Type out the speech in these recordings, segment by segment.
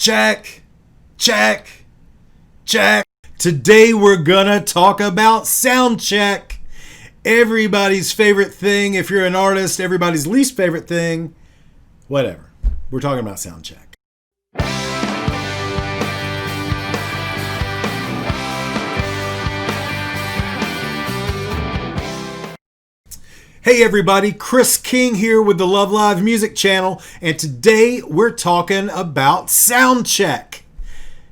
Check, check, check. Today we're gonna talk about sound check. Everybody's favorite thing. If you're an artist, everybody's least favorite thing. Whatever. We're talking about sound check. Hey everybody, Chris King here with the Love Live Music Channel, and today we're talking about sound check.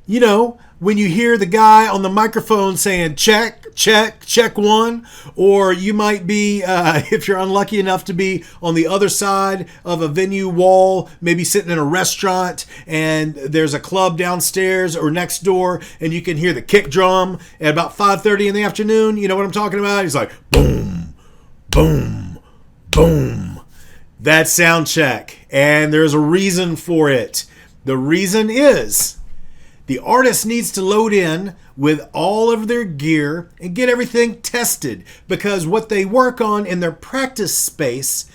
You know, when you hear the guy on the microphone saying check, check, check one, or you might be, if you're unlucky enough to be on the other side of a venue wall, maybe sitting in a restaurant and there's a club downstairs or next door and you can hear the kick drum at about 5:30 in the afternoon. You know what I'm talking about? He's like, boom, boom, boom. That's sound check, and there's a reason for it. The reason is the artist needs to load in with all of their gear and get everything tested, because what they work on in their practice space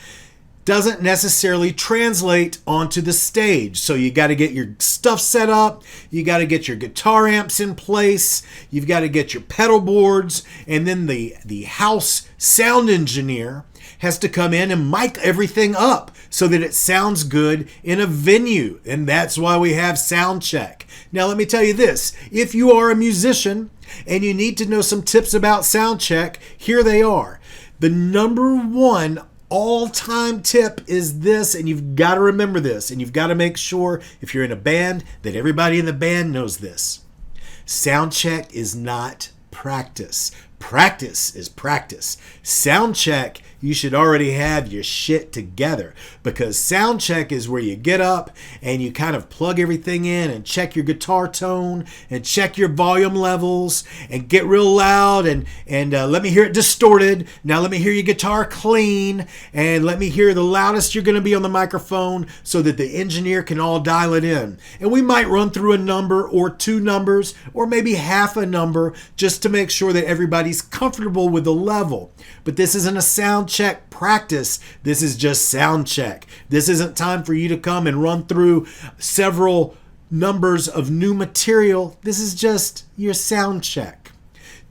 doesn't necessarily translate onto the stage. So you got to get your stuff set up, you got to get your guitar amps in place, you've got to get your pedal boards, and then the house sound engineer has to come in and mic everything up so that it sounds good in a venue. And that's why we have sound check. Now let me tell you this, if you are a musician and you need to know some tips about sound check, here they are. The number one all-time tip is this, and you've got to remember this, and you've got to make sure if you're in a band that everybody in the band knows this. Sound check is not practice. Practice is practice. Sound check, you should already have your shit together, because sound check is where you get up and you kind of plug everything in and check your guitar tone and check your volume levels and get real loud and let me hear it distorted. Now let me hear your guitar clean, and let me hear the loudest you're going to be on the microphone so that the engineer can all dial it in. And we might run through a number or two numbers or maybe half a number just to make sure that everybody's comfortable with the level. But this isn't a sound check practice. This is just sound check. This isn't time for you to come and run through several numbers of new material. This is just your sound check.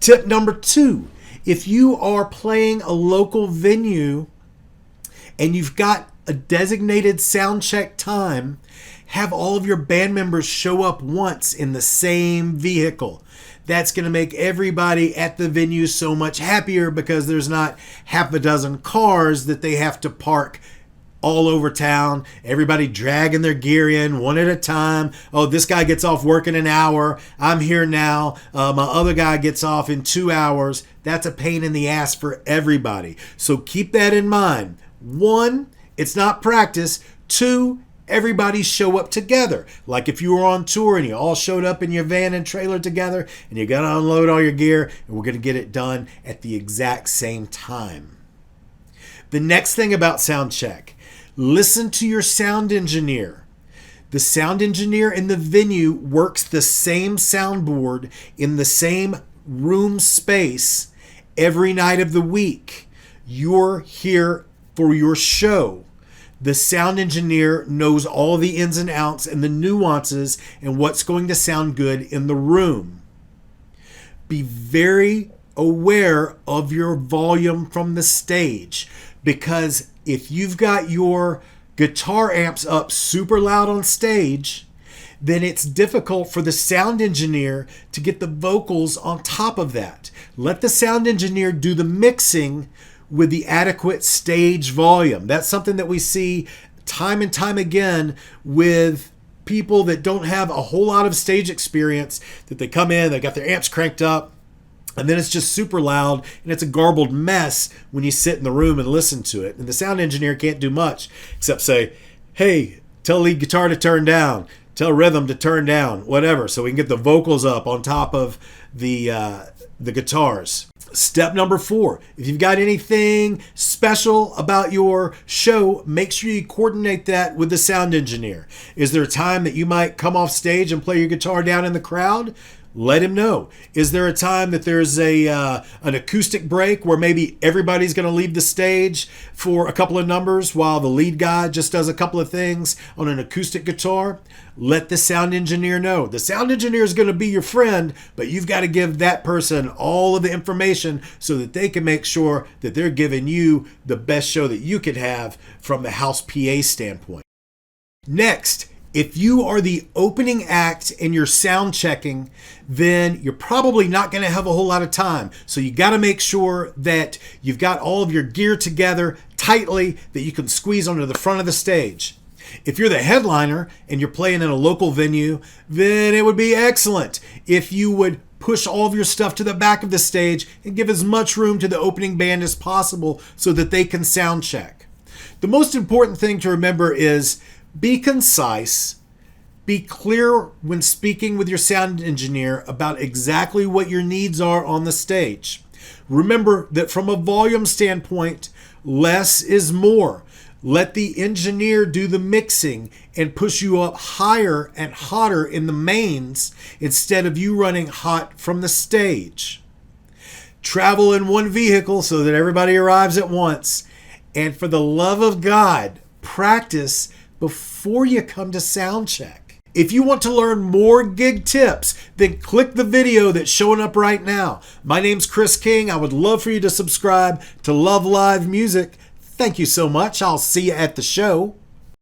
Tip number 2, if you are playing a local venue and you've got a designated sound check time, have all of your band members show up once in the same vehicle. That's going to make everybody at the venue so much happier, because there's not half a dozen cars that they have to park all over town. Everybody dragging their gear in one at a time. Oh, this guy gets off work in an hour. I'm here now. My other guy gets off in 2 hours. That's a pain in the ass for everybody. So keep that in mind. 1, it's not practice. 2, everybody show up together. Like if you were on tour and you all showed up in your van and trailer together and you got to unload all your gear, and we're going to get it done at the exact same time. The next thing about sound check, listen to your sound engineer. The sound engineer in the venue works the same soundboard in the same room space every night of the week. You're here for your show. The sound engineer knows all the ins and outs and the nuances and what's going to sound good in the room. Be very aware of your volume from the stage, because if you've got your guitar amps up super loud on stage, then it's difficult for the sound engineer to get the vocals on top of that. Let the sound engineer do the mixing with the adequate stage volume. That's something that we see time and time again with people that don't have a whole lot of stage experience, that they come in, they got their amps cranked up, and then it's just super loud and it's a garbled mess when you sit in the room and listen to it. And the sound engineer can't do much except say, hey, tell lead guitar to turn down, tell rhythm to turn down, whatever, so we can get the vocals up on top of the guitars. Step number 4, if you've got anything special about your show, make sure you coordinate that with the sound engineer. Is there a time that you might come off stage and play your guitar down in the crowd? Let him know. Is there a time that there's an acoustic break where maybe everybody's going to leave the stage for a couple of numbers while the lead guy just does a couple of things on an acoustic guitar? Let the sound engineer know. The sound engineer is going to be your friend, but you've got to give that person all of the information so that they can make sure that they're giving you the best show that you could have from the house PA standpoint. Next, if you are the opening act and you're sound checking, then you're probably not going to have a whole lot of time. So you got to make sure that you've got all of your gear together tightly that you can squeeze onto the front of the stage. If you're the headliner and you're playing in a local venue, then it would be excellent if you would push all of your stuff to the back of the stage and give as much room to the opening band as possible so that they can sound check. The most important thing to remember is be concise, be clear when speaking with your sound engineer about exactly what your needs are on the stage. Remember that from a volume standpoint, less is more. Let the engineer do the mixing and push you up higher and hotter in the mains instead of you running hot from the stage. Travel in one vehicle so that everybody arrives at once. And for the love of God, practice before you come to sound check. If you want to learn more gig tips, then click the video that's showing up right now. My name's Chris King. I would love for you to subscribe to Love Live Music. Thank you so much. I'll see you at the show.